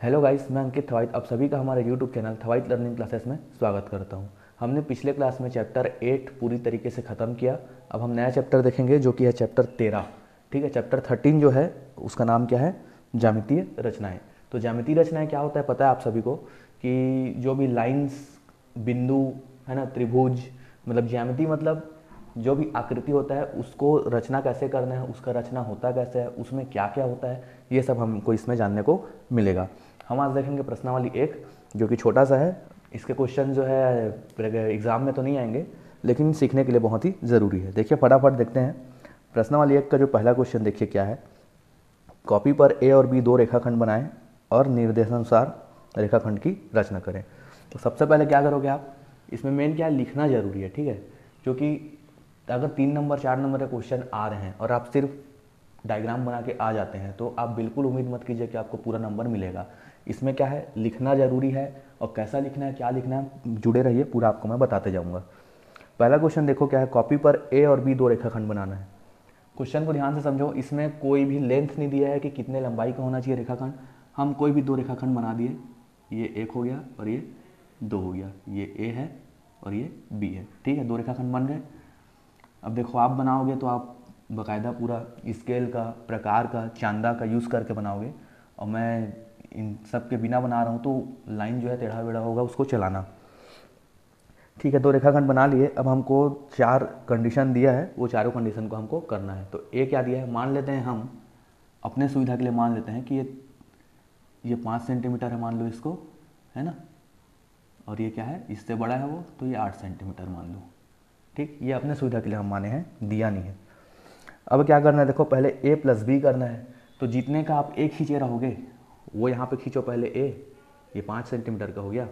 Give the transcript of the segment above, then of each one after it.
Hello guys, मैं अंकित थवाइट आप सभी का हमारे यूट्यूब चैनल थवाइट लर्निंग क्लासेस में स्वागत करता हूं। हमने पिछले क्लास में चैप्टर 8 पूरी तरीके से ख़त्म किया। अब हम नया चैप्टर देखेंगे जो कि है चैप्टर 13। ठीक है, चैप्टर 13 जो है उसका नाम क्या है? ज्यामितीय रचनाएं। तो ज्यामितीय रचनाएं क्या होता है पता है आप सभी को कि जो भी लाइन्स, बिंदु है ना, त्रिभुज, मतलब ज्यामिति मतलब जो भी आकृति होता है उसको रचना कैसे करना है, उसका रचना होता कैसे है, उसमें क्या क्या होता है, ये सब हमको इसमें जानने को मिलेगा। हम आज देखेंगे प्रश्नावली 1 जो कि छोटा सा है। इसके क्वेश्चन जो है एग्ज़ाम में तो नहीं आएंगे लेकिन सीखने के लिए बहुत ही ज़रूरी है। देखिए फटाफट देखते हैं प्रश्नावली 1 का जो पहला क्वेश्चन। देखिए क्या है, कॉपी पर ए और बी दो रेखाखंड बनाएं और निर्देशानुसार रेखाखंड की रचना करें। तो सबसे पहले क्या करोगे आप, इसमें मेन क्या है, लिखना जरूरी है। ठीक है, क्योंकि अगर 3 नंबर 4 नंबर के क्वेश्चन आ रहे हैं और आप सिर्फ डायग्राम बना के आ जाते हैं तो आप बिल्कुल उम्मीद मत कीजिए कि आपको पूरा नंबर मिलेगा। इसमें क्या है, लिखना जरूरी है और कैसा लिखना है, क्या लिखना है, जुड़े रहिए, पूरा आपको मैं बताते जाऊँगा। पहला क्वेश्चन देखो क्या है, कॉपी पर ए और बी दो रेखाखंड बनाना है। क्वेश्चन को ध्यान से समझो, इसमें कोई भी लेंथ नहीं दिया है कि कितने लंबाई का होना चाहिए रेखाखंड। हम कोई भी दो रेखाखंड बना दिए, ये एक हो गया और ये दो हो गया, ये ए है और ये बी है। ठीक है, दो रेखाखंड बन गए। अब देखो आप बनाओगे तो आप बाकायदा पूरा स्केल का, प्रकार का, चांदा का यूज़ करके बनाओगे और मैं इन सब के बिना बना रहा हूँ तो लाइन जो है टेढ़ा बेढ़ा होगा, उसको चलाना। ठीक है, दो रेखाखंड बना लिए। अब हमको 4 कंडीशन दिया है, वो चारों कंडीशन को हमको करना है। तो ए क्या दिया है, मान लेते हैं हम अपने सुविधा के लिए मान लेते हैं कि ये 5 सेंटीमीटर है, मान लो इसको, है ना, और ये क्या है, इससे बड़ा है वो, तो ये 8 सेंटीमीटर मान लो। ठीक, ये अपने सुविधा के लिए हम माने हैं, दिया नहीं है। अब क्या करना है, देखो पहले ए प्लस बी करना है। तो जितने का आप ए खींचे रहोगे वो यहाँ पे खींचो पहले ए, ये 5 सेंटीमीटर का हो गया।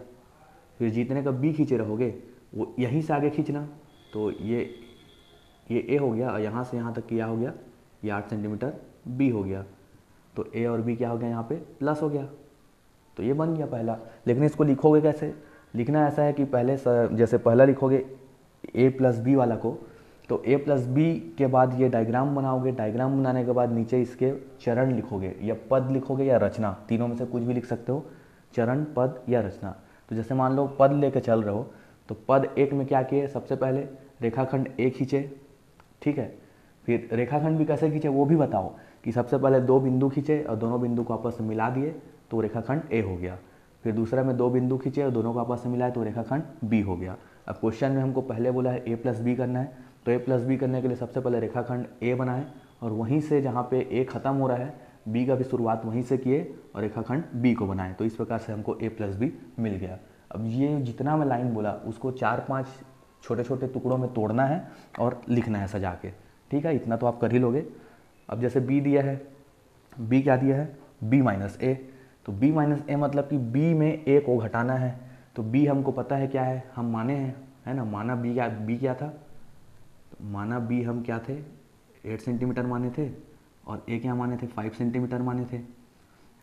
फिर जितने का बी खींचे रहोगे वो यहीं से आगे खींचना, तो ये ए हो गया और यहाँ से यहाँ तक किया हो गया, ये 8 सेंटीमीटर बी हो गया। तो ए और बी क्या हो गया, यहाँ पे प्लस हो गया। तो ये बन गया पहला। लेकिन इसको लिखोगे कैसे, लिखना ऐसा है कि पहले जैसे पहला लिखोगे ए प्लस बी वाला को, तो ए प्लस बी के बाद ये डायग्राम बनाओगे, डायग्राम बनाने के बाद नीचे इसके चरण लिखोगे या पद लिखोगे या रचना, तीनों में से कुछ भी लिख सकते हो, चरण, पद या रचना। तो जैसे मान लो पद लेके चल रहे हो, तो पद एक में क्या किए, सबसे पहले रेखाखंड ए खींचे। ठीक है, फिर रेखाखंड भी कैसे खींचे वो भी बताओ, कि सबसे पहले दो बिंदु खींचे और दोनों बिंदु को आपस में मिला दिए तो रेखाखंड ए हो गया। फिर दूसरा में दो बिंदु खींचे और दोनों को आपस में मिलाए तो रेखाखंड बी हो गया। अब क्वेश्चन में हमको पहले बोला है ए प्लस बी करना है, तो ए प्लस बी करने के लिए सबसे पहले रेखाखंड ए बनाए और वहीं से जहाँ पे ए खत्म हो रहा है बी का भी शुरुआत वहीं से किए और रेखाखंड बी को बनाए। तो इस प्रकार से हमको ए प्लस बी मिल गया। अब ये जितना मैं लाइन बोला उसको 4-5 छोटे छोटे टुकड़ों में तोड़ना है और लिखना है सजा के। ठीक है, इतना तो आप कर ही लोगे। अब जैसे बी दिया है, बी क्या दिया है, बी माइनस ए। तो बी माइनस ए मतलब कि बी में ए को घटाना है। तो बी हमको पता है क्या है, हम माने हैं, है ना, माना बी क्या था, तो माना बी हम क्या थे, 8 सेंटीमीटर माने थे और ए क्या माने थे, 5 सेंटीमीटर माने थे।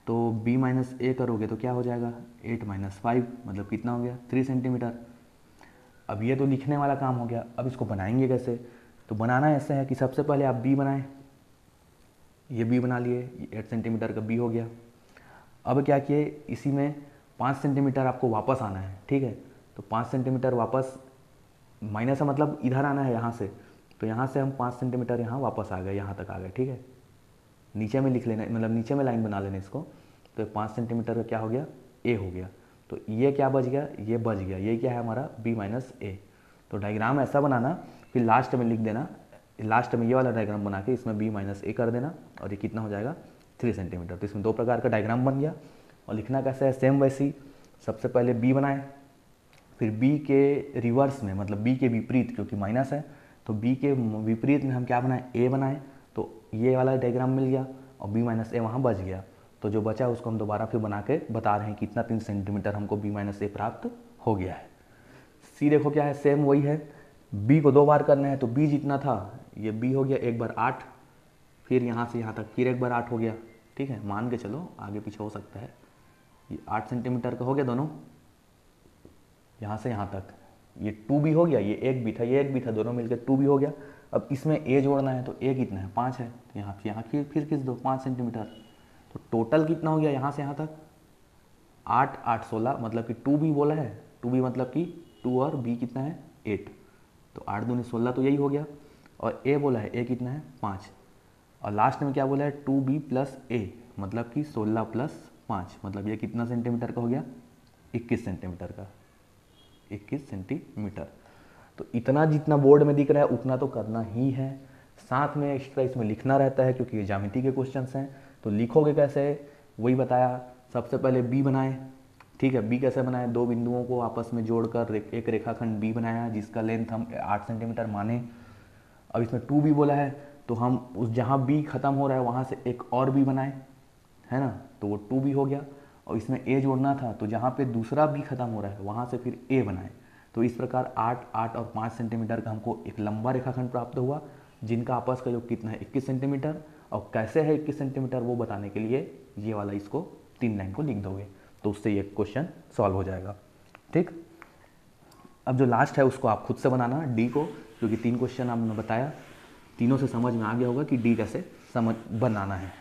तो b माइनस ए करोगे तो क्या हो जाएगा, 8 माइनस 5 मतलब कितना हो गया, 3 सेंटीमीटर। अब ये तो लिखने वाला काम हो गया, अब इसको बनाएंगे कैसे। तो बनाना ऐसे है कि सबसे पहले आप b बनाएं, ये b बना लिए, 8 सेंटीमीटर का b हो गया। अब क्या किए, इसी में 5 सेंटीमीटर आपको वापस आना है। ठीक है, तो 5 सेंटीमीटर वापस, माइनस का मतलब इधर आना है यहाँ से, तो यहाँ से हम 5 सेंटीमीटर यहाँ वापस आ गए, यहाँ तक आ गए। ठीक है, नीचे में लिख लेना, मतलब नीचे में लाइन बना लेना इसको। तो 5 सेंटीमीटर का क्या हो गया, ए हो गया। तो ये क्या बच गया, ये बच गया, ये क्या है हमारा b माइनस ए। तो डायग्राम ऐसा बनाना, फिर लास्ट में लिख देना, लास्ट में ये वाला डायग्राम बना के इसमें b माइनस ए कर देना और ये कितना हो जाएगा, 3 सेंटीमीटर। तो इसमें दो प्रकार का डायग्राम बन गया। और लिखना कैसे है, सेम वैसी, सबसे पहले b बनाए, फिर b के रिवर्स में, मतलब b के विपरीत, क्योंकि माइनस है तो b के विपरीत में हम क्या बनाए, a बनाए। तो ये वाला डायग्राम मिल गया और b माइनस ए वहाँ बच गया। तो जो बचा उसको हम दोबारा फिर बना के बता रहे हैं कितना 3 सेंटीमीटर हमको b माइनस ए प्राप्त हो गया है। c देखो क्या है, सेम वही है, b को 2 बार करना है। तो b जितना था ये b हो गया, एक बार 8, फिर यहाँ से यहाँ तक फिर एक बार 8 हो गया। ठीक है, मान के चलो, आगे पीछे हो सकता है। ये 8 सेंटीमीटर का हो गया दोनों, यहाँ से यहाँ तक। ये 2b हो गया, ये एक भी था, ये एक भी था, दोनों मिलकर 2b हो गया। अब इसमें a जोड़ना है, तो a कितना है, 5 है, तो यहाँ फिर खींच दो 5 सेंटीमीटर। तो टोटल कितना हो गया यहाँ से यहाँ तक, 8 8 16 मतलब कि 2b बोला है, 2b मतलब कि 2 और b कितना है 8, तो 8 दूनी 16 तो यही हो गया। और a बोला है, a कितना है 5, और लास्ट में क्या बोला है 2b प्लस a मतलब कि 16 प्लस 5, मतलब ये कितना सेंटीमीटर का हो गया 21 सेंटीमीटर का, 21 सेंटीमीटर। तो इतना जितना बोर्ड में दिख रहा है उतना तो करना ही है, साथ में एक्स्ट्रा इसमें लिखना रहता है क्योंकि ये ज्यामिति के क्वेश्चंस हैं। तो लिखोगे कैसे, वही बताया। सबसे पहले बी बनाए, ठीक है। बी कैसे बनाए, दो बिंदुओं को आपस में जोड़कर एक रेखाखंड बी बनाया जिसका लेंथ हम 8 सेंटीमीटर माने। अब इसमें 2b बोला है तो हम उस जहाँ b खत्म हो रहा है वहाँ से एक और b बनाए, है ना, तो वो 2b हो गया। और इसमें a जोड़ना था तो जहाँ पे दूसरा b खत्म हो रहा है वहाँ से फिर a बनाए। तो इस प्रकार 8 8 और 5 सेंटीमीटर का हमको एक लंबा रेखाखंड प्राप्त हुआ जिनका आपस का योग कितना है 21 सेंटीमीटर। और कैसे है 21 सेंटीमीटर वो बताने के लिए ये वाला इसको 3 लाइन को लिख दोगे तो उससे ये क्वेश्चन सॉल्व हो जाएगा, ठीक। अब जो लास्ट है उसको आप खुद से बनाना डी को, क्योंकि 3 क्वेश्चन आपने बताया, तीनों से समझ में आ गया होगा कि डी कैसे समझ बनाना है,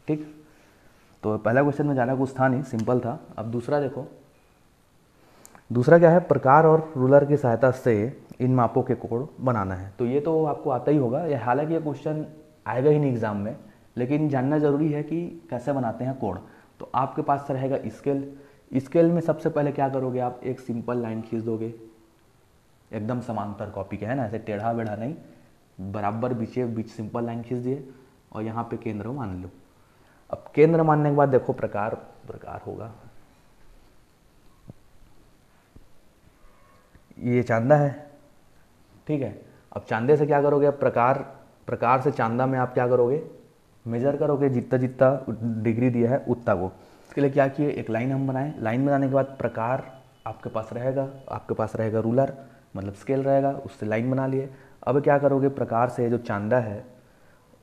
ठीक। तो पहला क्वेश्चन में ज़्यादा कुछ था नहीं, सिंपल था। अब दूसरा देखो, दूसरा क्या है, प्रकार और रूलर की सहायता से इन मापों के कोण बनाना है। तो ये तो आपको आता ही होगा, ये हालांकि ये क्वेश्चन आएगा ही नहीं एग्जाम में, लेकिन जानना जरूरी है कि कैसे बनाते हैं कोण। तो आपके पास रहेगा स्केल, स्केल में सबसे पहले क्या करोगे आप, एक सिंपल लाइन खींच दोगे एकदम समांतर कॉपी के, है ना, ऐसे टेढ़ा बेढ़ा नहीं, बराबर बीच सिंपल लाइन खींच दिए और यहाँ पे केंद्र मान लो। अब केंद्र मानने के बाद देखो प्रकार होगा, ये चांदा है, ठीक है। अब चांदे से क्या करोगे, अब प्रकार से चांदा में आप क्या करोगे, मेजर करोगे जितना जितना डिग्री दिया है उतना को। इसके लिए क्या किए, एक लाइन हम बनाए, लाइन बनाने के बाद प्रकार आपके पास रहेगा रूलर मतलब स्केल रहेगा, उससे लाइन बना लिए। अब क्या करोगे, प्रकार से जो चांदा है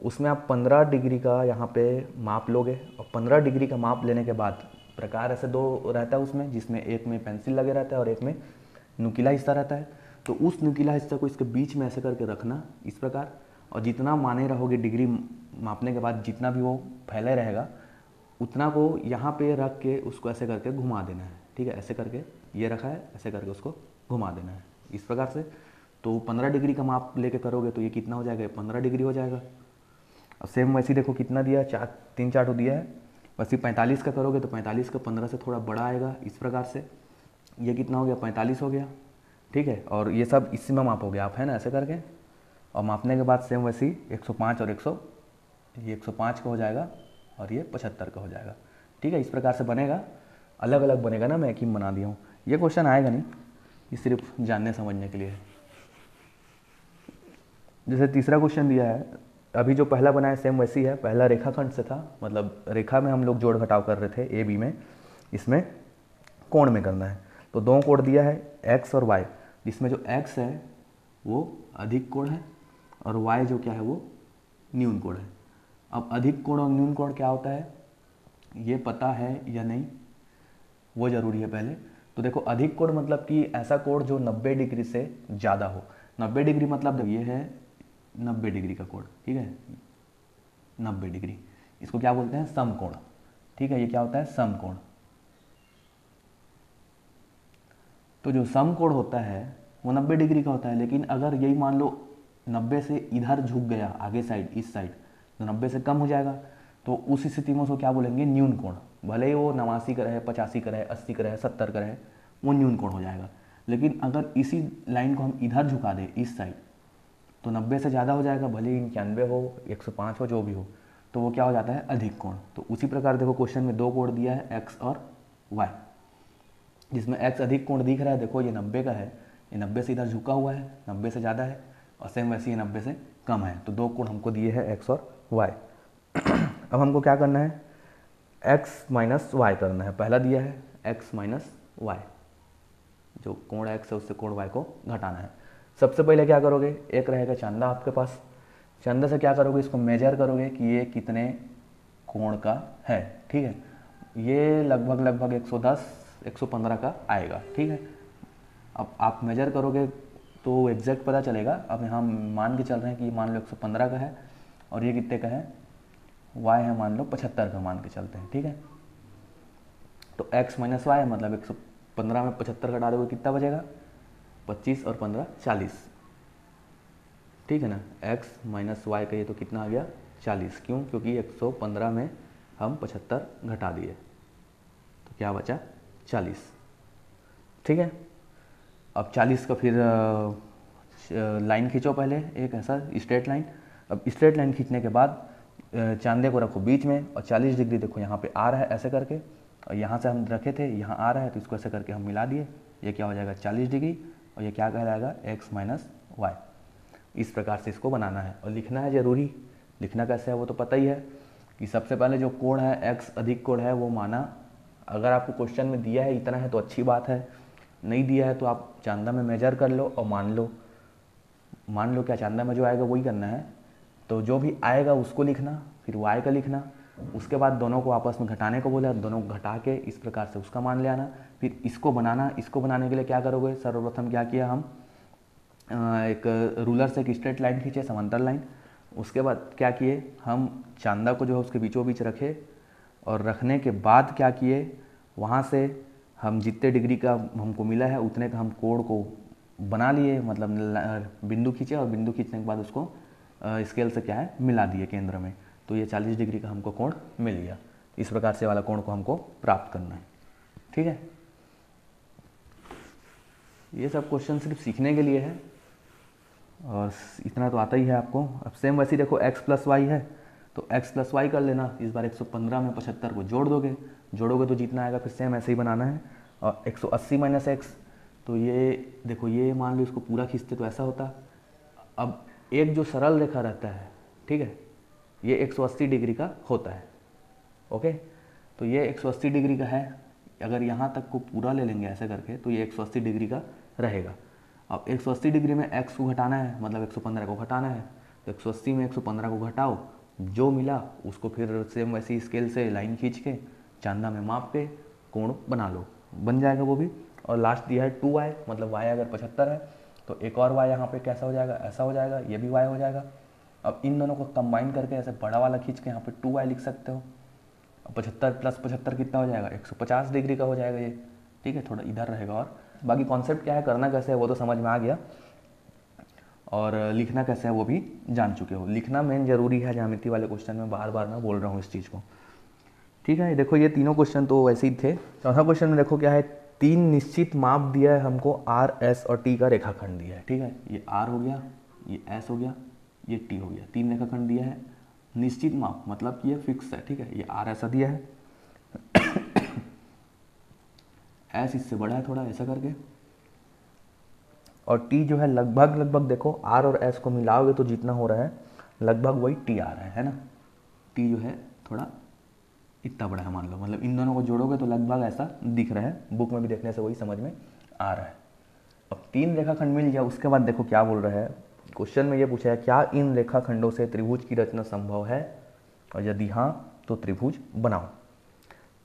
उसमें आप 15 डिग्री का यहाँ पे माप लोगे, और 15 डिग्री का माप लेने के बाद प्रकार ऐसे दो रहता है उसमें, जिसमें एक में पेंसिल लगे रहता है और एक में नुकीला हिस्सा रहता है। तो उस नुकीला हिस्से को इसके बीच में ऐसे करके रखना इस प्रकार, और जितना माने रहोगे डिग्री मापने के बाद जितना भी वो फैले रहेगा उतना को यहाँ पे रख के उसको ऐसे करके घुमा देना है, ठीक है। ऐसे करके ये रखा है, ऐसे करके उसको घुमा देना है इस प्रकार से। तो 15 डिग्री का माप लेके करोगे तो ये कितना हो जाएगा, 15 डिग्री हो जाएगा। अब सेम वैसे देखो कितना दिया है, 3 4 दिया है। वैसे 45 का करोगे तो 45 का 15 से थोड़ा बड़ा आएगा इस प्रकार से, ये कितना हो गया 45 हो गया, ठीक है। और ये सब इसी में मापोगे आप, है ना, ऐसे करके। और मापने के बाद सेम वैसे 105 और 105 का हो जाएगा और ये 75 का हो जाएगा, ठीक है। इस प्रकार से बनेगा, अलग अलग बनेगा ना, मैं एक ही बना दिया हूँ। ये क्वेश्चन आएगा नहीं, ये सिर्फ जानने समझने के लिए है। जैसे तीसरा क्वेश्चन दिया है, अभी जो पहला बनाया सेम वैसी है, पहला रेखाखंड से था, मतलब रेखा में हम लोग जोड़ घटाव कर रहे थे ए बी में, इसमें कोण में करना है। तो दो कोण दिया है एक्स और वाई, जिसमें जो एक्स है वो अधिक कोण है और वाई जो क्या है वो न्यून कोण है। अब अधिक कोण और न्यून कोण क्या होता है ये पता है या नहीं वो जरूरी है पहले। तो देखो अधिक कोण मतलब कि ऐसा कोण जो 90 डिग्री से ज़्यादा हो। 90 डिग्री मतलब ये है 90 डिग्री का कोण, ठीक है, 90 डिग्री, इसको क्या बोलते हैं समकोण, ठीक है। ये क्या होता है समकोण। तो जो समकोण होता है वो 90 डिग्री का होता है, लेकिन अगर यही मान लो 90 से इधर झुक गया आगे साइड, इस साइड, तो 90 से कम हो जाएगा, तो उस स्थिति में उसको क्या बोलेंगे न्यून कोण। भले ही वो 89 का रहे, 85 का रहे, 80 का रहे, 70 का रहे, वो न्यून कोण हो जाएगा। लेकिन अगर इसी लाइन को हम इधर झुका दें इस साइड, तो 90 से ज़्यादा हो जाएगा, भले ही 91 हो, 105 हो, जो भी हो, तो वो क्या हो जाता है अधिक कोण। तो उसी प्रकार देखो क्वेश्चन में दो कोण दिया है एक्स और वाई, जिसमें एक्स अधिक कोण दिख रहा है, देखो ये 90 का है, ये 90 से इधर झुका हुआ है, 90 से ज़्यादा है, और सेम वैसे ये 90 से कम है। तो दो कोण हमको दिए हैं एक्स और वाई। अब हमको क्या करना है, एक्स माइनस वाई करना है। पहला दिया है एक्स माइनस वाई, जो कोण एक्स है उससे कोण वाई को घटाना है। सबसे पहले क्या करोगे, एक रहेगा चांदा आपके पास, चांदा से क्या करोगे, इसको मेजर करोगे कि ये कितने कोण का है, ठीक है। ये लगभग 110 115 का आएगा, ठीक है। अब आप मेजर करोगे तो एग्जैक्ट पता चलेगा। अब यहाँ मान के चल रहे हैं कि मान लो 115 का है और ये कितने का है, वाई है मान लो 75 का मान के चलते हैं, ठीक है। तो x माइनस वाई मतलब 115 में 75 घटा दोगे कितना बचेगा, 25 और 15 40, ठीक है ना। x माइनस वाई कहिए तो कितना आ गया 40, क्यों, क्योंकि 115 में हम 75 घटा दिए तो क्या बचा 40, ठीक है। अब 40 का फिर लाइन खींचो पहले, एक ऐसा स्ट्रेट लाइन। अब स्ट्रेट लाइन खींचने के बाद चांदे को रखो बीच में और 40 डिग्री देखो यहाँ पे आ रहा है ऐसे करके, और यहाँ से हम रखे थे यहाँ आ रहा है तो इसको ऐसे करके हम मिला दिए, ये क्या हो जाएगा 40 डिग्री, और ये क्या कहलाएगा x माइनस वाई। इस प्रकार से इसको बनाना है और लिखना है ज़रूरी। लिखना कैसे है वो तो पता ही है कि सबसे पहले जो कोण है x अधिक कोण है वो माना। अगर आपको क्वेश्चन में दिया है इतना है तो अच्छी बात है, नहीं दिया है तो आप चांदा में मेजर कर लो और मान लो क्या चांदा में जो आएगा वही करना है। तो जो भी आएगा उसको लिखना, फिर y का लिखना, उसके बाद दोनों को आपस में घटाने को बोला, दोनों को घटा के इस प्रकार से उसका मान ले आना। फिर इसको बनाना, इसको बनाने के लिए क्या करोगे, सर्वप्रथम क्या किया हम, एक रूलर से एक स्ट्रेट लाइन खींचे, समांतर लाइन। उसके बाद क्या किए हम, चांदा को जो है उसके बीचों बीच रखे, और रखने के बाद क्या किए, वहाँ से हम जितने डिग्री का हमको मिला है उतने का हम कोण को बना लिए, मतलब बिंदु खींचे और बिंदु खींचने के बाद उसको स्केल से क्या है मिला दिए केंद्र में, तो ये 40 डिग्री का हमको कोण मिल गया। इस प्रकार से वाला कोण को हमको प्राप्त करना है, ठीक है। ये सब क्वेश्चन सिर्फ सीखने के लिए है और इतना तो आता ही है आपको। अब सेम वैसे ही देखो x प्लस वाई है तो x प्लस वाई कर लेना, इस बार 115 में 75 को जोड़ोगे तो जितना आएगा फिर सेम ऐसे ही बनाना है। और 180 माइनस एक्स, तो ये देखो ये मान लो इसको पूरा खींचते तो ऐसा होता। अब एक जो सरल रेखा रहता है, ठीक है, ये 180 डिग्री का होता है, ओके। तो ये 180 डिग्री का है, अगर यहाँ तक को पूरा ले लेंगे ऐसे करके तो ये 180 डिग्री का रहेगा। अब 180 डिग्री में x को घटाना है, मतलब 115 को घटाना है, तो 180 में 115 को घटाओ, जो मिला उसको फिर सेम वैसी स्केल से लाइन खींच के चांदा में माप के कोण बना लो, बन जाएगा वो भी। और लास्ट दिया है 2y, मतलब y अगर 75 है तो एक और y यहाँ पे कैसा हो जाएगा, ऐसा हो जाएगा, ये भी y हो जाएगा। अब इन दोनों को कंबाइन करके ऐसे बड़ा वाला खींच के यहाँ पे 2y लिख सकते हो। 75 प्लस 75 कितना हो जाएगा, 150 डिग्री का हो जाएगा ये, ठीक है। थोड़ा इधर रहेगा और बाकी कॉन्सेप्ट क्या है, करना कैसे है वो तो समझ में आ गया, और लिखना कैसे है वो भी जान चुके हो। लिखना मेन जरूरी है ज्यामिति वाले क्वेश्चन में, बार बार मैं बोल रहा हूँ इस चीज़ को, ठीक है। देखो ये तीनों क्वेश्चन तो वैसे ही थे। चौथा क्वेश्चन में देखो क्या है, 3 निश्चित माप दिया है हमको, R, S और T का रेखाखंड दिया है, ठीक है। ये R हो गया, ये S हो गया, ये T हो गया, 3 रेखाखंड दिया है। निश्चित माप मतलब कि ये फिक्स है, ठीक है। ये R ऐसा दिया है, S इससे बड़ा है थोड़ा ऐसा करके, और T जो है लगभग देखो R और S को मिलाओगे तो जितना हो रहा है लगभग वही T आ रहा है ना। T जो है थोड़ा इतना बड़ा है मान लो, मतलब इन दोनों को जोड़ोगे तो लगभग ऐसा दिख रहा है, बुक में भी देखने से वही समझ में आ रहा है। अब 3 रेखाखंड मिल गया, उसके बाद देखो क्या बोल रहा है क्वेश्चन में, ये पूछा है क्या इन रेखाखंडों से त्रिभुज की रचना संभव है, और यदि हाँ तो त्रिभुज बनाओ।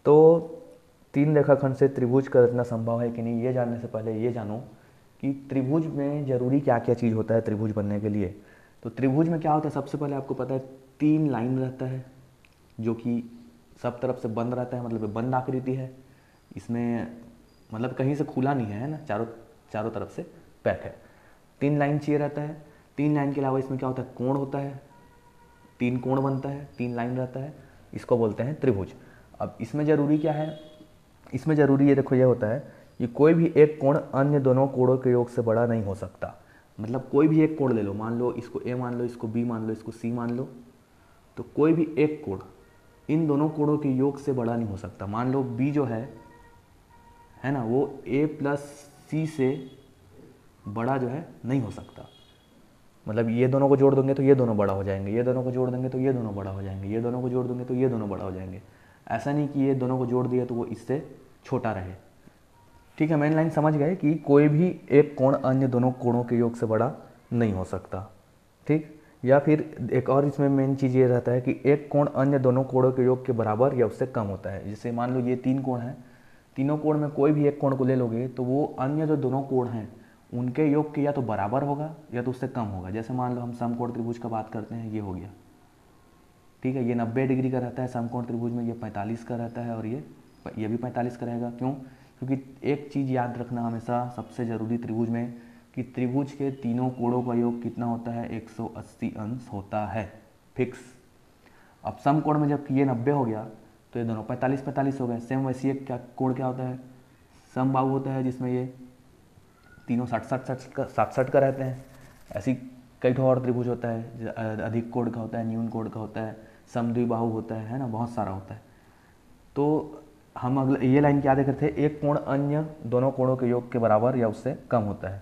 तो 3 रेखाखंड से त्रिभुज का रचना संभव है कि नहीं, ये जानने से पहले ये जानो कि त्रिभुज में जरूरी क्या क्या चीज़ होता है त्रिभुज बनने के लिए। तो त्रिभुज में क्या होता है, सबसे पहले आपको पता है 3 लाइन रहता है जो कि सब तरफ से बंद रहता है, मतलब बंद आकृति है, इसमें मतलब कहीं से खुला नहीं है ना, चारों तरफ से पैक है। 3 लाइन चाहिए रहता है। 3 लाइन के अलावा इसमें क्या होता है, कोण होता है, 3 कोण बनता है, 3 लाइन रहता है, इसको बोलते हैं त्रिभुज। अब इसमें जरूरी क्या है, इसमें जरूरी ये देखो ये होता है कि कोई भी एक कोण अन्य दोनों कोणों के योग से बड़ा नहीं हो सकता। मतलब कोई भी एक कोण ले लो, मान लो इसको A मान लो, इसको B मान लो, इसको C मान लो, तो कोई भी एक कोण इन दोनों कोणों के योग से बड़ा नहीं हो सकता। मान लो B जो है ना, वो A प्लस C से बड़ा जो है नहीं हो सकता। मतलब ये दोनों को जोड़ देंगे तो ये दोनों बड़ा हो जाएंगे, ये दोनों को जोड़ देंगे तो ये दोनों बड़ा हो जाएंगे, ये दोनों को जोड़ देंगे तो ये दोनों बड़ा हो जाएंगे। ऐसा नहीं कि ये दोनों को जोड़ दिया तो वो इससे छोटा रहे, ठीक है। मेन लाइन समझ गए कि कोई भी एक कोण अन्य दोनों कोणों के योग से बड़ा नहीं हो सकता, ठीक। या फिर एक और इसमें मेन चीज़ ये रहता है कि एक कोण अन्य दोनों कोणों के योग के बराबर या उससे कम होता है। जैसे मान लो ये 3 कोण हैं, तीनों कोण में कोई भी एक कोण को ले लोगे तो वो अन्य जो दोनों कोण हैं उनके योग के या तो बराबर होगा या तो उससे कम होगा। जैसे मान लो हम समकोण त्रिभुज का बात करते हैं, ये हो गया, ठीक है। ये 90 डिग्री का रहता है समकोण त्रिभुज में, ये 45 का रहता है और ये ये भी 45 का रहेगा। क्यों? क्योंकि एक चीज़ याद रखना हमेशा सबसे ज़रूरी त्रिभुज में, कि त्रिभुज के तीनों कोणों का योग कितना होता है, 180 अंश होता है, फिक्स। अब समकोण में जब ये 90 हो गया तो ये दोनों 45-45 हो गए। सेम वैसे एक क्या कोण क्या होता है, समबाहु होता है, जिसमें ये तीनों 60-60 का रहते हैं। ऐसी कई ठो और त्रिभुज होता है, अधिक कोण का होता है, न्यून कोण का होता है, समद्विबाहु होता है ना, बहुत सारा होता है। तो हम अगले ये लाइन क्या देख रहे थे, एक कोण अन्य दोनों कोणों के योग के बराबर या उससे कम होता है।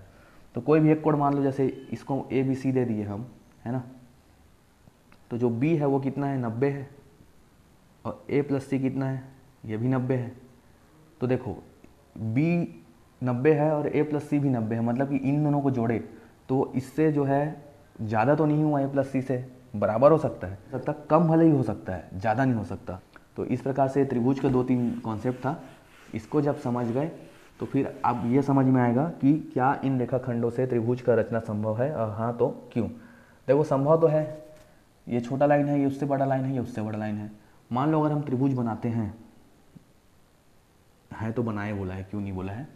तो कोई भी एक कोण मान लो, जैसे इसको ए बी सी दे दिए हम, है ना, तो जो बी है वो कितना है, 90 है, और ए प्लस सी कितना है, ये भी 90 है। तो देखो बी 90 है और ए प्लस सी भी 90 है, मतलब कि इन दोनों को जोड़े तो इससे जो है ज़्यादा तो नहीं हुआ, ए प्लस सी से बराबर हो सकता है, कम भले ही हो सकता है, ज़्यादा नहीं हो सकता। तो इस प्रकार से त्रिभुज का 2-3 कॉन्सेप्ट था। इसको जब समझ गए तो फिर अब ये समझ में आएगा कि क्या इन रेखाखंडों से त्रिभुज का रचना संभव है, और हाँ तो क्यों। देखो संभव तो है, ये छोटा लाइन है, ये उससे बड़ा लाइन है, ये उससे बड़ा लाइन है। मान लो अगर हम त्रिभुज बनाते हैं, है तो बनाए बोला है, क्यों नहीं बोला है।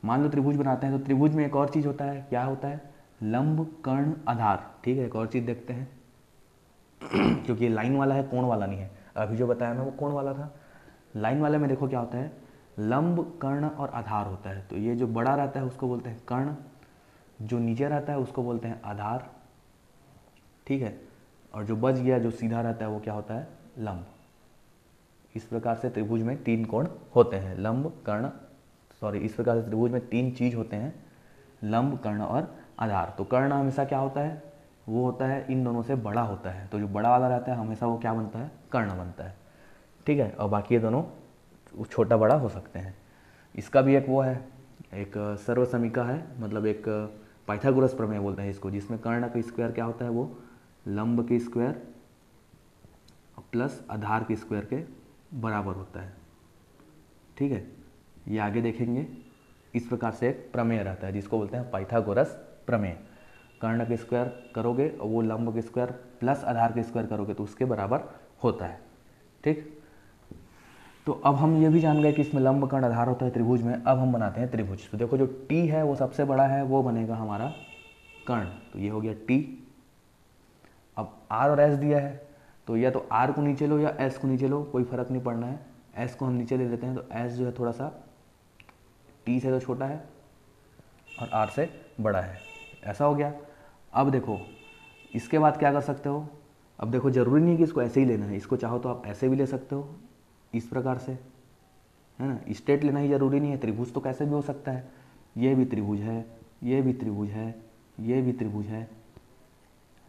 मान लो त्रिभुज बनाते हैं तो त्रिभुज में एक और चीज़ होता है, क्या होता है, लंब कर्ण आधार। ठीक है, एक और चीज़ देखते हैं क्योंकि ये लाइन वाला है, कोण वाला नहीं है। अभी जो बताया मैं वो कोण वाला था। लाइन वाले में देखो क्या होता है, लंब कर्ण और आधार होता है। तो ये जो बड़ा रहता है उसको बोलते हैं कर्ण, जो नीचे रहता है उसको बोलते हैं आधार। ठीक है, और जो बच गया जो सीधा रहता है वो क्या होता है, लंब। इस प्रकार से त्रिभुज में 3 कोण होते हैं, लंब कर्ण, इस प्रकार से त्रिभुज में 3 चीज होते हैं, लंब कर्ण और आधार। तो कर्ण हमेशा क्या होता है, वो होता है इन दोनों से बड़ा होता है। तो जो बड़ा वाला रहता है हमेशा वो क्या बनता है, कर्ण बनता है। ठीक है, और बाकी ये दोनों छोटा बड़ा हो सकते हैं। इसका भी एक वो है, एक सर्वसमीका है, मतलब एक पाइथागोरस प्रमेय बोलते हैं इसको, जिसमें कर्ण का स्क्वायर क्या होता है, वो लंब के स्क्वायर प्लस आधार के स्क्वायर के बराबर होता है। ठीक है, ये आगे देखेंगे। इस प्रकार से एक प्रमेय रहता है जिसको बोलते हैं पाइथागोरस प्रमेय। कर्ण के स्क्वायर करोगे और वो लंब के स्क्वायर प्लस आधार के स्क्वायर करोगे तो उसके बराबर होता है। ठीक, तो अब हम ये भी जान गए कि इसमें लंब कर्ण आधार होता है त्रिभुज में। अब हम बनाते हैं त्रिभुज। तो देखो जो टी है वो सबसे बड़ा है, वो बनेगा हमारा कर्ण। तो ये हो गया टी। अब आर और एस दिया है, तो या तो आर को नीचे लो या एस को नीचे लो, कोई फर्क नहीं पड़ना है। एस को हम नीचे ले लेते हैं, तो एस जो है थोड़ा सा टी से तो छोटा है और आर से बड़ा है, ऐसा हो गया। अब देखो इसके बाद क्या कर सकते हो, अब देखो जरूरी नहीं कि इसको ऐसे ही लेना है, इसको चाहो तो आप ऐसे भी ले सकते हो, इस प्रकार से, है ना। स्ट्रेट लेना ही जरूरी नहीं है, त्रिभुज तो कैसे भी हो सकता है। ये भी त्रिभुज है, ये भी त्रिभुज है, ये भी त्रिभुज है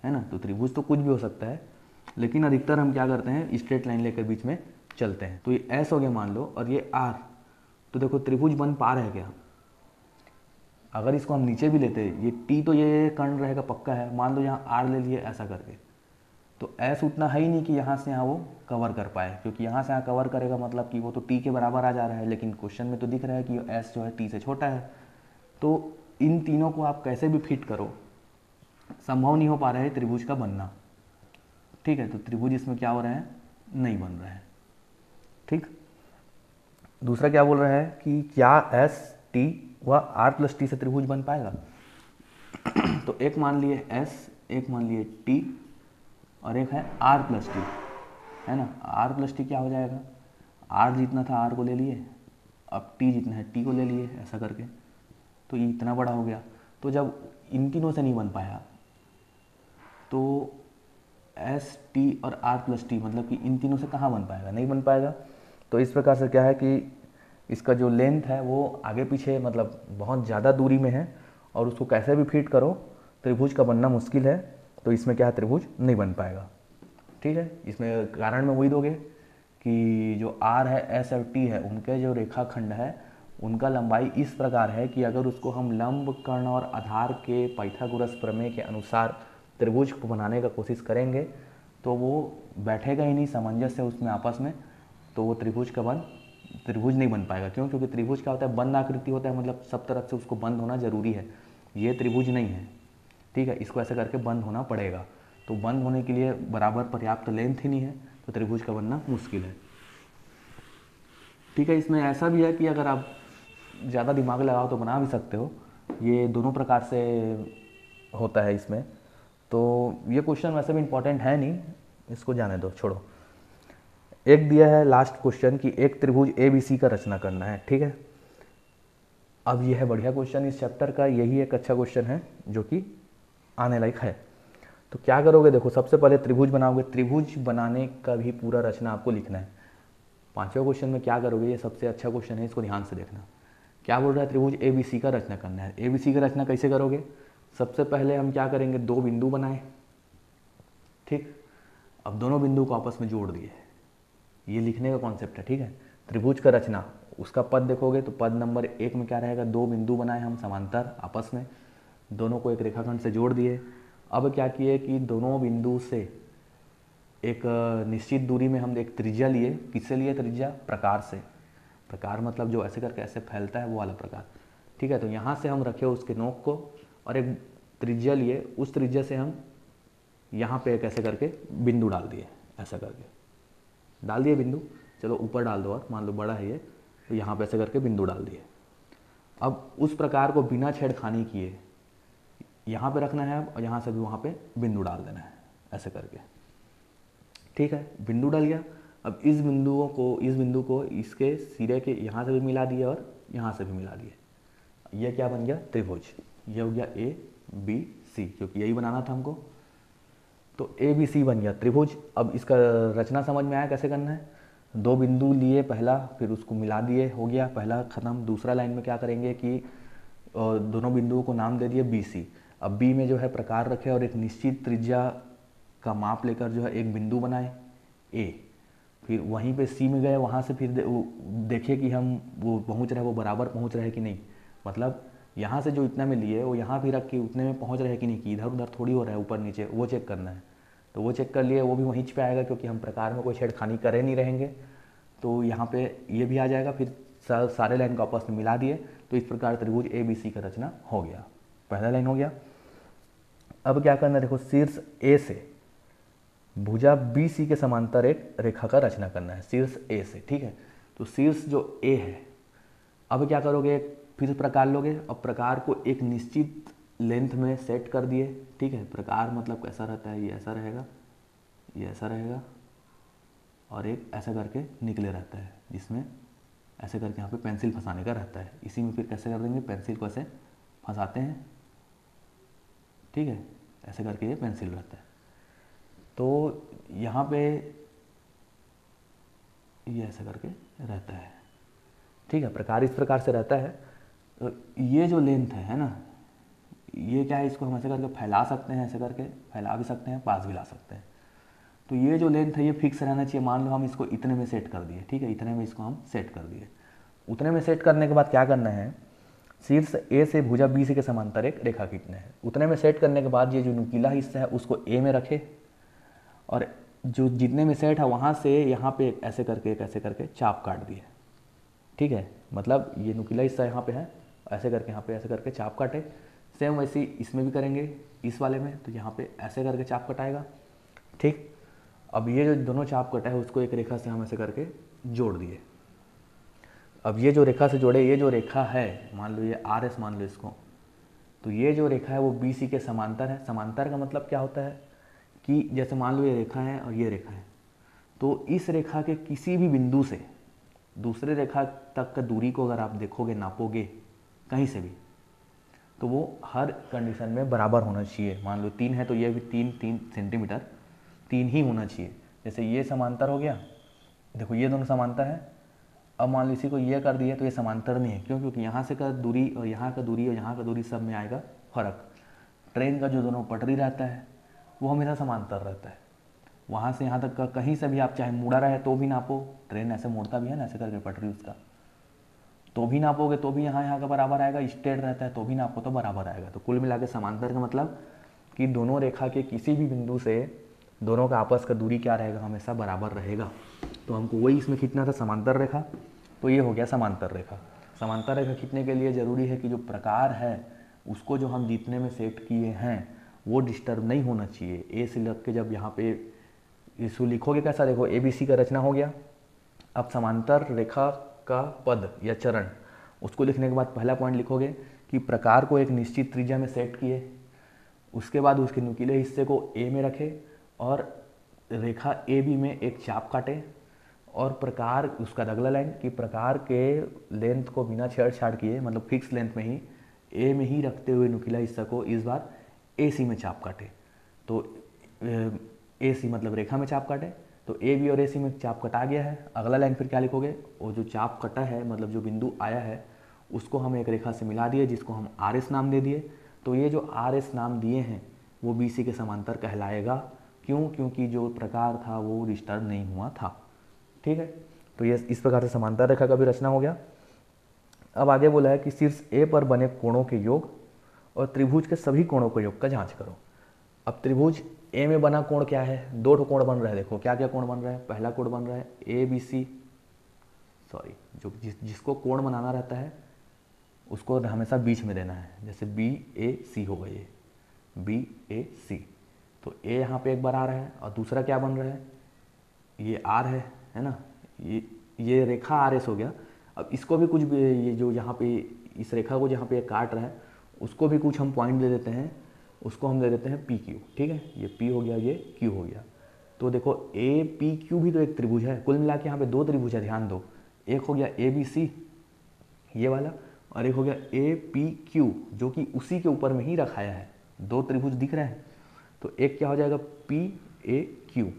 ना। तो त्रिभुज तो कुछ भी हो सकता है, लेकिन अधिकतर हम क्या करते हैं, स्ट्रेट लाइन लेकर बीच में चलते हैं। तो ये एस हो गया मान लो, और ये आर। तो देखो त्रिभुज बन पा रहे क्या, अगर इसको हम नीचे भी लेते, ये टी तो ये कर्ण रहेगा पक्का है, मान लो यहाँ आर ले लिए ऐसा करके, तो एस उतना है ही नहीं कि यहाँ से यहाँ वो कवर कर पाए, क्योंकि यहाँ से यहाँ कवर करेगा मतलब कि वो तो टी के बराबर आ जा रहा है, लेकिन क्वेश्चन में तो दिख रहा है कि एस जो है टी से छोटा है। तो इन तीनों को आप कैसे भी फिट करो, संभव नहीं हो पा रहा है त्रिभुज का बनना। ठीक है, तो त्रिभुज इसमें क्या हो रहा है, नहीं बन रहा है। ठीक, दूसरा क्या बोल रहा है कि क्या एस टी व आर प्लस टी से त्रिभुज बन पाएगा। तो एक मान लिए एस, एक मान लिए टी, और एक है आर प्लस टी, है ना। आर प्लस टी क्या हो जाएगा, आर जितना था आर को ले लिए, अब टी जितना है टी को ले लिए, ऐसा करके तो ये इतना बड़ा हो गया। तो जब इन तीनों से नहीं बन पाया तो एस टी और आर प्लस टी, मतलब कि इन तीनों से कहाँ बन पाएगा, नहीं बन पाएगा। तो इस प्रकार से क्या है कि इसका जो लेंथ है वो आगे पीछे मतलब बहुत ज़्यादा दूरी में है, और उसको कैसे भी फिट करो त्रिभुज का बनना मुश्किल है। तो इसमें क्या है, त्रिभुज नहीं बन पाएगा। ठीक है, इसमें कारण में वही दोगे कि जो आर है, एस और टी है, उनके जो रेखाखंड है उनका लंबाई इस प्रकार है कि अगर उसको हम लंब कर्ण और आधार के पाइथागोरस प्रमेय के अनुसार त्रिभुज को बनाने का कोशिश करेंगे तो वो बैठेगा ही नहीं सामंजस्य उसमें आपस में, तो वो त्रिभुज नहीं बन पाएगा। क्यों? क्योंकि त्रिभुज क्या होता है, बंद आकृति होता है, मतलब सब तरफ से उसको बंद होना जरूरी है। ये त्रिभुज नहीं है, ठीक है, इसको ऐसे करके बंद होना पड़ेगा। तो बंद होने के लिए बराबर पर्याप्त लेंथ ही नहीं है, तो त्रिभुज का बनना मुश्किल है। ठीक है, इसमें ऐसा भी है कि अगर आप ज़्यादा दिमाग लगाओ तो बना भी सकते हो, ये दोनों प्रकार से होता है इसमें। तो ये क्वेश्चन वैसे भी इम्पोर्टेंट है नहीं, इसको जाने दो, छोड़ो। एक दिया है लास्ट क्वेश्चन कि एक त्रिभुज ए बी सी का रचना करना है, ठीक है। अब ये है बढ़िया क्वेश्चन इस चैप्टर का, यही एक अच्छा क्वेश्चन है जो कि आने लायक है। तो क्या करोगे, देखो सबसे पहले त्रिभुज बनाओगे, त्रिभुज बनाने का भी पूरा रचना आपको लिखना है। पांचवें क्वेश्चन में क्या करोगे, ये सबसे अच्छा क्वेश्चन है, इसको ध्यान से देखना। क्या बोल रहा है, त्रिभुज ए बी सी का रचना करना है। ए बी सी का रचना कैसे करोगे, सबसे पहले हम क्या करेंगे, दो बिंदु बनाए, ठीक। अब दोनों बिंदु को आपस में जोड़ दिए, ये लिखने का कॉन्सेप्ट है, ठीक है। त्रिभुज का रचना, उसका पद देखोगे तो पद नंबर 1 में क्या रहेगा, दो बिंदु बनाए हम समांतर आपस में, दोनों को एक रेखाखंड से जोड़ दिए। अब क्या किए कि दोनों बिंदु से एक निश्चित दूरी में हम एक त्रिज्या लिए, किससे लिए त्रिज्या, प्रकार से। प्रकार मतलब जो ऐसे करके ऐसे फैलता है वो वाला प्रकार, ठीक है। तो यहाँ से हम रखे उसके नोक को और एक त्रिज्या लिए, उस त्रिज्या से हम यहाँ पे एक ऐसे करके बिंदु डाल दिए, ऐसा करके डाल दिए बिंदु, चलो ऊपर डाल दो, और मान लो बड़ा है ये, तो यहाँ पे ऐसे करके बिंदु डाल दिए। अब उस प्रकार को बिना छेड़खानी किए यहाँ पे रखना है, और यहाँ से भी वहाँ पे बिंदु डाल देना है, ऐसे करके, ठीक है। बिंदु डल गया। अब इस बिंदु को इसके सिरे के यहाँ से भी मिला दिए और यहाँ से भी मिला दिए, ये क्या बन गया, त्रिभुज। ये हो गया ए बी सी, क्योंकि यही बनाना था हमको, तो ए बी सी बन गया त्रिभुज। अब इसका रचना समझ में आया कैसे करना है, दो बिंदु लिए पहला, फिर उसको मिला दिए, हो गया पहला खत्म। दूसरा लाइन में क्या करेंगे कि दोनों बिंदुओं को नाम दे दिए बी सी। अब बी में जो है प्रकार रखे और एक निश्चित त्रिज्या का माप लेकर जो है एक बिंदु बनाए ए, फिर वहीं पे सी में गए, वहाँ से फिर देखे कि हम वो पहुँच रहे, वो बराबर पहुँच रहे कि नहीं, मतलब यहाँ से जो इतना में लिए वो यहाँ भी रख के उतने में पहुँच रहे कि नहीं, कि इधर उधर थोड़ी हो रहा है ऊपर नीचे, वो चेक करना है। तो वो चेक कर लिए, वो भी वहीं पे आएगा, क्योंकि हम प्रकार में कोई छेड़खानी करे नहीं रहेंगे, तो यहाँ पे ये भी आ जाएगा। फिर सारे लाइन को आपस में मिला दिए, तो इस प्रकार त्रिभुज ए बी सी का रचना हो गया, पहला लाइन हो गया। अब क्या करना है, देखो शीर्ष ए से भुजा बी सी के समांतर एक रेखा का रचना करना है, शीर्ष ए से, ठीक है। तो शीर्ष जो ए है, अब क्या करोगे, फिर प्रकार लोगे, अब प्रकार को एक निश्चित लेंथ में सेट कर दिए, ठीक है। प्रकार मतलब कैसा रहता है, ये ऐसा रहेगा, ये ऐसा रहेगा, और एक ऐसा करके निकले रहता है, जिसमें ऐसे करके यहाँ पे पेंसिल फंसाने का रहता है। इसी में फिर कैसे कर देंगे, पेंसिल को ऐसे फंसाते हैं, ठीक है, ऐसे करके ये पेंसिल रहता है। तो यहाँ पे ये ऐसे करके रहता है, ठीक है। प्रकार इस प्रकार से रहता है। तो ये जो लेंथ है ना, ये क्या है, इसको हम ऐसे करके फैला सकते हैं, ऐसे करके फैला भी सकते हैं, पास भी ला सकते हैं। तो ये जो लेंथ है ये फिक्स रहना चाहिए। मान लो हम इसको इतने में सेट कर दिए, ठीक है, इतने में इसको हम सेट कर दिए। उतने में सेट करने के बाद क्या करना है, शीर्ष ए से भुजा बी सी के समांतर एक रेखा खींचना है। उतने में सेट करने के बाद ये जो नुकीला हिस्सा है उसको ए में रखे, और जो जितने में सेट है वहाँ से यहाँ पे ऐसे करके चाप काट दिए, ठीक है। मतलब ये नुकीला हिस्सा यहाँ पे है, ऐसे करके यहाँ पे ऐसे करके चाप काटे। सेम वैसे ही इसमें भी करेंगे, इस वाले में, तो यहाँ पे ऐसे करके चाप कटाएगा, ठीक। अब ये जो दोनों चाप कटा है उसको एक रेखा से हम ऐसे करके जोड़ दिए। अब ये जो रेखा से जोड़े, ये जो रेखा है, मान लो ये आर एस मान लो इसको, तो ये जो रेखा है वो बी सी के समांतर है। समांतर का मतलब क्या होता है कि जैसे मान लो ये रेखा है और ये रेखा है, तो इस रेखा के किसी भी बिंदु से दूसरे रेखा तक का दूरी को अगर आप देखोगे, नापोगे कहीं से भी, तो वो हर कंडीशन में बराबर होना चाहिए। मान लो 3 है तो ये भी 3 सेंटीमीटर 3 ही होना चाहिए। जैसे ये समांतर हो गया, देखो ये दोनों समांतर है। अब मान लो इसी को ये कर दिए तो ये समांतर नहीं है, क्यों, क्योंकि यहाँ से का दूरी और यहाँ का दूरी और यहाँ का दूरी सब में आएगा फर्क। ट्रेन का जो दोनों पटरी रहता है वो हमेशा समांतर रहता है। वहाँ से यहाँ तक का कहीं से भी आप चाहे मुड़ा रहे तो भी नापो, ट्रेन ऐसे मुड़ता भी है ना, ऐसे करके पटरी उसका, तो भी नापोगे तो भी यहाँ का बराबर आएगा। स्ट्रेट रहता है तो भी नापो तो बराबर आएगा। तो कुल मिला के समांतर का मतलब कि दोनों रेखा के किसी भी बिंदु से दोनों का आपस का दूरी क्या रहेगा, हमेशा बराबर रहेगा। तो हमको वही इसमें खींचना था, समांतर रेखा। तो ये हो गया समांतर रेखा। समांतर रेखा खींचने के लिए ज़रूरी है कि जो प्रकार है उसको जो हम जितने में सेट किए हैं वो डिस्टर्ब नहीं होना चाहिए। ए से लग के जब यहाँ पे इसको लिखोगे कैसा, देखो ए बी सी का रचना हो गया। अब समांतर रेखा का पद या चरण, उसको लिखने के बाद पहला पॉइंट लिखोगे कि प्रकार को एक निश्चित त्रिज्या में सेट किए, उसके बाद उसके नुकीले हिस्से को ए में रखे और रेखा ए बी में एक चाप काटे, और प्रकार उसका अगला लाइन कि प्रकार के लेंथ को बिना छेड़छाड़ किए, मतलब फिक्स लेंथ में ही ए में ही रखते हुए नुकीला हिस्सा को इस बार ए सी में चाप काटे। तो ए सी मतलब रेखा में चाप काटे, तो ए बी और ए सी में चाप कटा गया है। अगला लाइन फिर क्या लिखोगे, वो जो चाप कटा है मतलब जो बिंदु आया है उसको हम एक रेखा से मिला दिए, जिसको हम आर एस नाम दे दिए। तो ये जो आर एस नाम दिए हैं वो बी सी के समांतर कहलाएगा। क्यों? क्योंकि जो प्रकार था वो डिस्टर्ब नहीं हुआ था। ठीक है, तो ये इस प्रकार से समांतर रेखा का भी रचना हो गया। अब आगे बोला है कि शीर्ष ए पर बने कोणों के योग और त्रिभुज के सभी कोणों के योग का जांच करो। अब त्रिभुज ए में बना कोण क्या है, दो कोण बन रहा है। देखो क्या क्या कोण बन रहा है। पहला कोण बन रहा है ए बी सी, सॉरी जो जिसको कोण बनाना रहता है उसको हमेशा बीच में देना है। जैसे बी ए सी होगा, ये बी ए सी, तो ए यहाँ पे एक बार आ रहा है और दूसरा क्या बन रहा है, ये आर है ना, ये रेखा आर एस हो गया। अब इसको भी कुछ ये जो यहाँ पे इस रेखा को जहाँ पे काट रहा है उसको भी कुछ हम पॉइंट दे देते हैं, उसको हम दे देते हैं पी क्यू। ठीक है, ये पी हो गया, ये क्यू हो गया। तो देखो ए पी क्यू भी तो एक त्रिभुज है। कुल मिला के यहाँ पे दो त्रिभुज है, ध्यान दो। एक हो गया ए बी सी ये वाला, और एक हो गया ए पी क्यू जो कि उसी के ऊपर में ही रखाया है। दो त्रिभुज दिख रहे हैं, तो एक क्या हो जाएगा पी ए क्यू।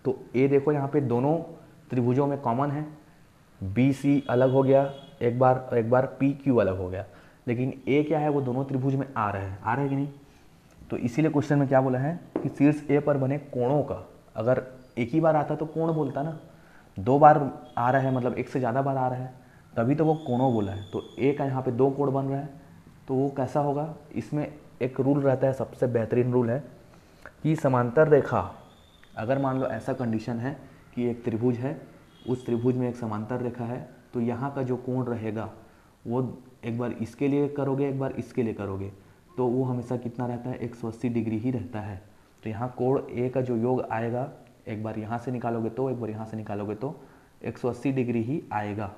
तो ए देखो यहाँ पे दोनों त्रिभुजों में कॉमन है, बी सी अलग हो गया एक बार, और एक बार पी क्यू अलग हो गया, लेकिन ए क्या है वो दोनों त्रिभुज में आ रहे हैं, आ रहे हैं कि नहीं। तो इसीलिए क्वेश्चन में क्या बोला है कि शीर्ष ए पर बने कोणों का, अगर एक ही बार आता तो कोण बोलता ना, दो बार आ रहा है मतलब एक से ज़्यादा बार आ रहा है तभी तो वो कोणों बोला है। तो ए का यहाँ पे दो कोण बन रहा है, तो वो कैसा होगा, इसमें एक रूल रहता है, सबसे बेहतरीन रूल है कि समांतर रेखा, अगर मान लो ऐसा कंडीशन है कि एक त्रिभुज है, उस त्रिभुज में एक समांतर रेखा है, तो यहाँ का जो कोण रहेगा वो एक बार इसके लिए करोगे एक बार इसके लिए करोगे तो वो हमेशा कितना रहता है, 180 डिग्री ही रहता है। तो यहाँ कोण ए का जो योग आएगा, एक बार यहाँ से निकालोगे तो एक बार यहाँ से निकालोगे तो 180 डिग्री ही आएगा।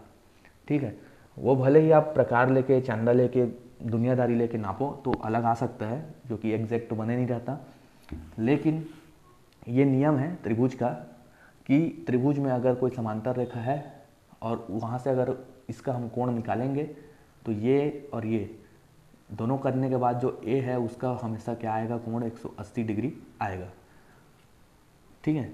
ठीक है, वो भले ही आप प्रकार लेके, चांदा लेके, दुनियादारी लेके नापो तो अलग आ सकता है, जो कि एग्जैक्ट बने नहीं रहता, लेकिन ये नियम है त्रिभुज का कि त्रिभुज में अगर कोई समांतर रेखा है और वहाँ से अगर इसका हम कोण निकालेंगे तो ये और ये दोनों करने के बाद जो ए है उसका हमेशा क्या आएगा, कोण 180 डिग्री आएगा। ठीक है,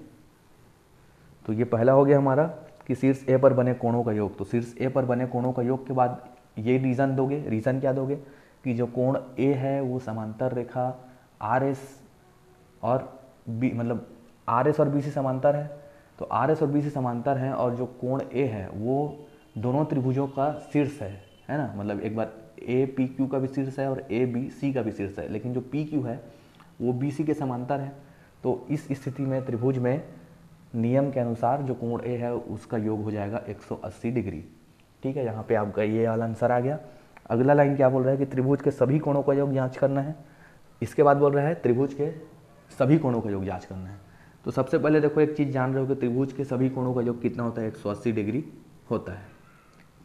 तो ये पहला हो गया हमारा कि शीर्ष ए पर बने कोणों का योग। तो शीर्ष ए पर बने कोणों का योग के बाद ये रीज़न दोगे, रीज़न क्या दोगे कि जो कोण ए है वो समांतर रेखा आर एस और बी, मतलब आर एस और बी से समांतर है। तो आर एस और बी से समांतर हैं और जो कोण ए है वो दोनों त्रिभुजों का शीर्ष है ना, मतलब एक बार ए पी क्यू का भी शीर्ष है और ए बी सी का भी शीर्ष है, लेकिन जो पी क्यू है वो बी सी के समांतर है। तो इस स्थिति में त्रिभुज में नियम के अनुसार जो कोण ए है उसका योग हो जाएगा 180 डिग्री। ठीक है, यहाँ पे आपका ये वाला आंसर आ गया। अगला लाइन क्या बोल रहा है कि त्रिभुज के सभी कोणों का योग जांच करना है। इसके बाद बोल रहा है त्रिभुज के सभी कोणों का योग जांच करना है। तो सबसे पहले देखो एक चीज़ जान रहे हो कि त्रिभुज के सभी कोणों का योग कितना होता है, 180 डिग्री होता है।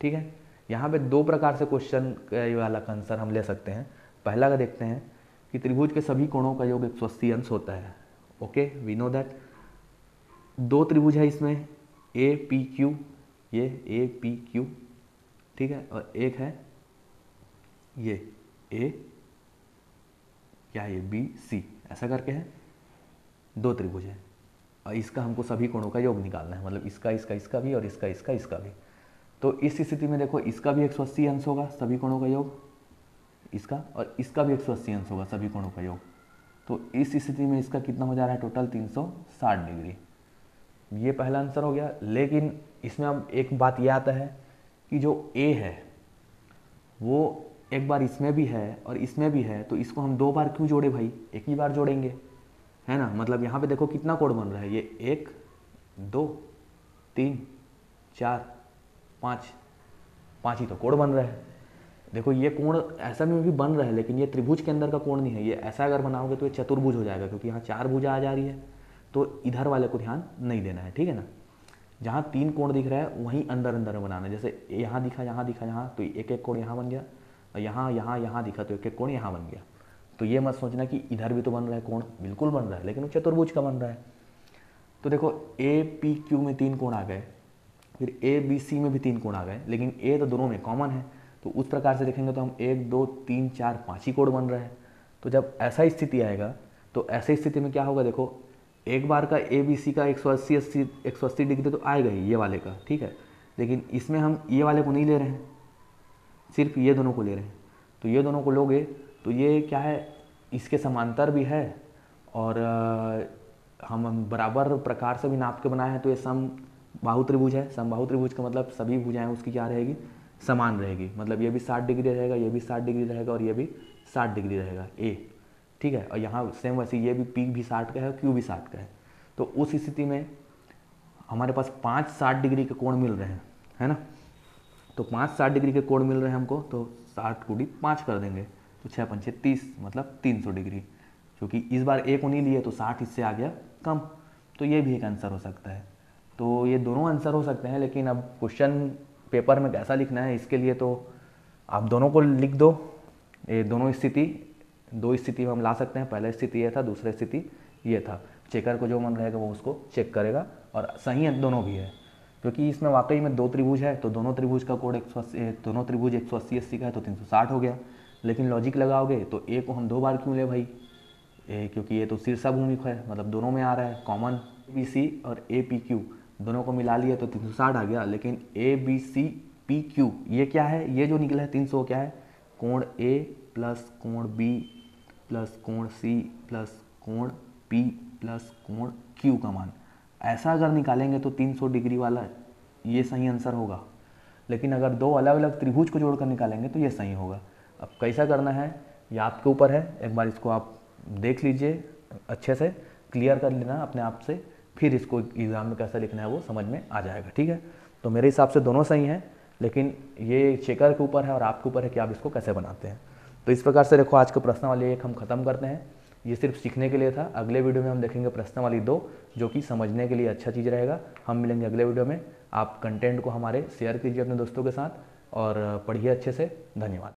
ठीक है, यहाँ पे दो प्रकार से क्वेश्चन वाला का आंसर हम ले सकते हैं। पहला का देखते हैं कि त्रिभुज के सभी कोणों का योग 180 अंश होता है। Okay, we know that. दो त्रिभुज है इसमें ए पी क्यू, ये ए पी क्यू, ठीक है, और एक है ये ए क्या है, ये बी सी, ऐसा करके है दो त्रिभुज है और इसका हमको सभी कोणों का योग निकालना है, मतलब इसका इसका इसका भी और इसका इसका इसका भी। तो इस स्थिति में देखो इसका भी 180 अंश होगा सभी कोणों का योग, इसका और इसका भी 180 अंश होगा सभी कोणों का योग। तो इस स्थिति में इसका कितना हो जा रहा है, टोटल 360 डिग्री। ये पहला आंसर हो गया। लेकिन इसमें अब एक बात ये आता है कि जो ए है वो एक बार इसमें भी है और इसमें भी है, तो इसको हम दो बार क्यों जोड़े भाई, एक ही बार जोड़ेंगे, है ना। मतलब यहाँ पे देखो कितना कोण बन रहा है, ये 1 2 3 4 5 ही तो कोण बन रहा है। देखो ये कोण ऐसा में भी बन रहा है, लेकिन ये त्रिभुज के अंदर का कोण नहीं है। ये ऐसा अगर बनाओगे तो ये चतुर्भुज हो जाएगा, क्योंकि यहाँ 4 भुजा आ जा रही है, तो इधर वाले को ध्यान नहीं देना है, ठीक है ना। जहाँ 3 कोण दिख रहा है वहीं अंदर अंदर में बनाना है। जैसे यहाँ दिखा, यहाँ दिखा, यहाँ, तो एक एक कोण यहाँ बन गया, और यहाँ यहाँ यहाँ दिखा तो एक एक कोण यहाँ बन गया। तो ये मत सोचना कि इधर भी तो बन रहा है कोण, बिल्कुल बन रहा है, लेकिन वो चतुर्भुज का बन रहा है। तो देखो ए पी क्यू में 3 कोण आ गए, फिर ए बी सी में भी 3 कोण आ गए, लेकिन ए तो दोनों में कॉमन है। तो उस प्रकार से देखेंगे तो हम 1 2 3 4 5 ही कोण बन रहा है। तो जब ऐसा स्थिति आएगा तो ऐसे स्थिति में क्या होगा, देखो एक बार का ए बी सी का 180 डिग्री तो आएगा ही ये वाले का, ठीक है, लेकिन इसमें हम ये वाले को नहीं ले रहे हैं, सिर्फ ये दोनों को ले रहे हैं। तो ये दोनों को लोगे तो ये क्या है, इसके समांतर भी है, और हम बराबर प्रकार से भी नाप के बनाए हैं। तो ये समबाहु त्रिभुज है। समबाहु त्रिभुज का मतलब सभी भुजाएं उसकी क्या रहेगी, समान रहेगी। मतलब ये भी 60 डिग्री रहेगा, ये भी 60 डिग्री रहेगा, और ये भी 60 डिग्री रहेगा ए, ठीक है। और यहाँ सेम वैसे ये भी पी भी 60 का है, क्यू भी 60 का है। तो उस स्थिति में हमारे पास 5 60 डिग्री के कोण मिल रहे हैं, है ना। तो 5 60 डिग्री के कोण मिल रहे हैं हमको, तो 60 गुणी 5 कर देंगे, तो 6 पंचे 30, मतलब 300 डिग्री। क्योंकि इस बार ए को नहीं लिए तो 60 इससे आ गया कम। तो ये भी एक आंसर हो सकता है। तो ये दोनों आंसर हो सकते हैं, लेकिन अब क्वेश्चन पेपर में कैसा लिखना है इसके लिए तो आप दोनों को लिख दो। ये दोनों स्थिति, 2 स्थिति में हम ला सकते हैं। पहला स्थिति ये था, दूसरा स्थिति ये था। चेकर को जो मन रहेगा वो उसको चेक करेगा, और सही है दोनों भी है, क्योंकि इसमें वाकई में 2 त्रिभुज है। तो दोनों त्रिभुज का कोण 180, दोनों त्रिभुज 180 80 का है, तो 360 हो गया। लेकिन लॉजिक लगाओगे तो ए को हम 2 बार क्यों ले भाई, क्योंकि ये तो शीर्षाभूमिक है, मतलब दोनों में आ रहा है कॉमन। बी सी और ए पी क्यू दोनों को मिला लिया तो 360 आ गया। लेकिन A B C P Q ये क्या है, ये जो निकला है 300 क्या है, कोण ए प्लस कोण बी प्लस कोण सी प्लस कोण पी प्लस कोण क्यू का मान। ऐसा अगर निकालेंगे तो 300 डिग्री वाला ये सही आंसर होगा। लेकिन अगर 2 अलग अलग त्रिभुज को जोड़कर निकालेंगे तो ये सही होगा। अब कैसा करना है ये आपके ऊपर है। एक बार इसको आप देख लीजिए, अच्छे से क्लियर कर लेना अपने आप से, फिर इसको एग्ज़ाम में कैसा लिखना है वो समझ में आ जाएगा, ठीक है। तो मेरे हिसाब से दोनों सही हैं, लेकिन ये चेकर के ऊपर है और आपके ऊपर है कि आप इसको कैसे बनाते हैं। तो इस प्रकार से देखो आज का प्रश्नावली 1 हम ख़त्म करते हैं। ये सिर्फ सीखने के लिए था। अगले वीडियो में हम देखेंगे प्रश्नावली 2, जो कि समझने के लिए अच्छा चीज़ रहेगा। हम मिलेंगे अगले वीडियो में। आप कंटेंट को हमारे शेयर कीजिए अपने दोस्तों के साथ और पढ़िए अच्छे से। धन्यवाद।